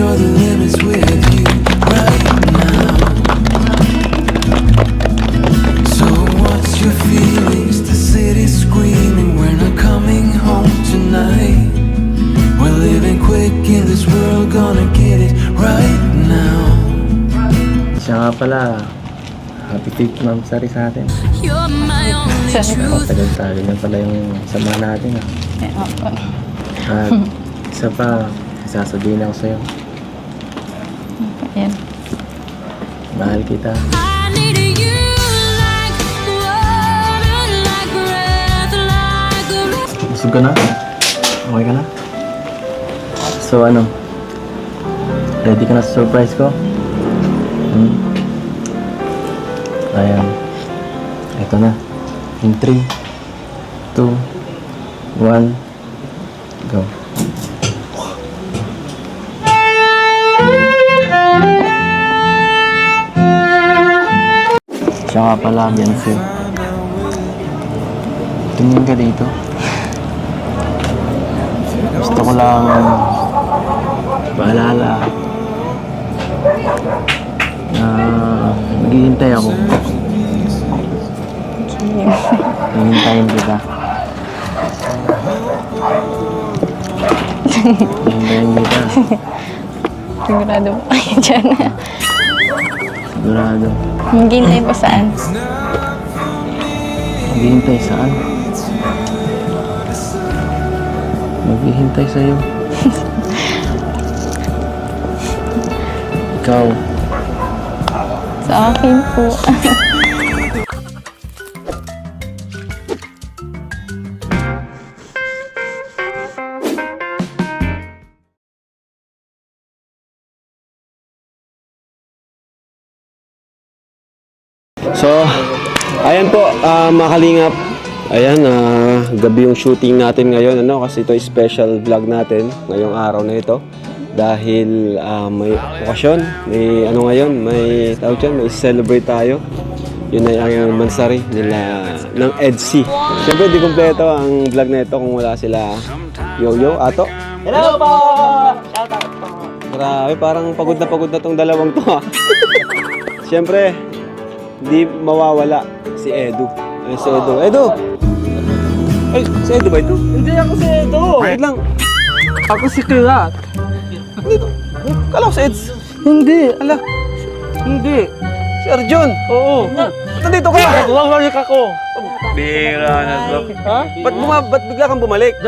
sure the limit's with you right now. So what's your feelings? The city's screaming, we're not coming home tonight. We're living quick in this world, gonna get it right now. Siya nga pala, happy trip Ma'am Sari sa atin. You're my only truth. Tagal-tagal na pala yung sama natin ah. At isa pa, sasabihin ako sa'yo. Ayan. Mahal kita. I need you like water, like breath, like a Busog ka na? Okay ka na? So ano? Ready ka na sa surprise ko? Ayan. Ito na. In 3, 2, 1, go. Siya nga pala, Beyonce. Tingin ka dito. Gusto ko lang paalala na maghihintay ako. Hihintayin kita. Hihintayin kita. Sigurado po kayo dyan. Sigurado. Maghihintay pa saan? Maghihintay saan? Maghihintay sa'yo. Ikaw. Sa akin po. So, ayan po, mga kalingap. Ayan, gabi yung shooting natin ngayon, ano, kasi ito special vlog natin ngayong araw na ito. Dahil may okasyon, may ano ngayon, may tawag dyan, may celebrate tayo. Yun ay ang mansari nila ng EDC. Siyempre, di kompleto ang vlog na ito kung wala sila Yo-Yo, Ato. Hello po! Shout out po! Grabe, parang pagod na tong dalawang to ha. Siyempre, di mawawala si Edu. Ay, si Edu. Edu! Ay, si Edu ba ito? Hindi ako si Edo. Wait lang. Ako si Kirat. Dito. Kala ko si Eds. Hindi. Ala, Hindi. si Arjun. Oo. Nandito ka. Bumabalik ako. Bira na to. Ha? Ba't bigla kang bumalik?